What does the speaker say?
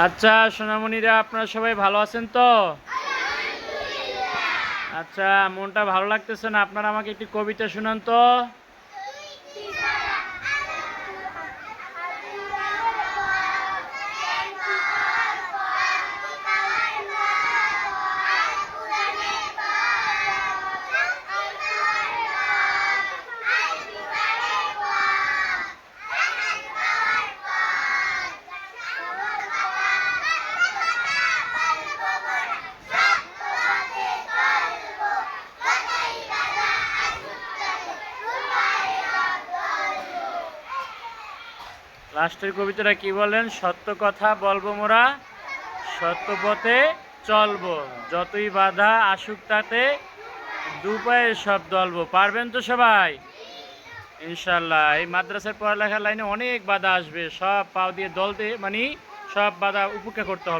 আচ্ছা সোনামণিরা, আপনারা সবাই ভালো আছেন তো? আচ্ছা, মনটা ভালো লাগতেছে না? আপনারা আমাকে একটি কবিতা শুনান তো। লাস্টের কবিতাটা কি বলেন? সত্য কথা বলবো মোরা, সত্য পথে চলবো, যতই বাধা আসুক তাতে দুপায়ে সব দলবো। পারবেন তো সবাই? ইনশাল্লাহ। এই মাদ্রাসার পড়ালেখার লাইনে অনেক বাধা আসবে, সব পাও দিয়ে দলতে মানে সব বাধা উপেক্ষা করতে হবে।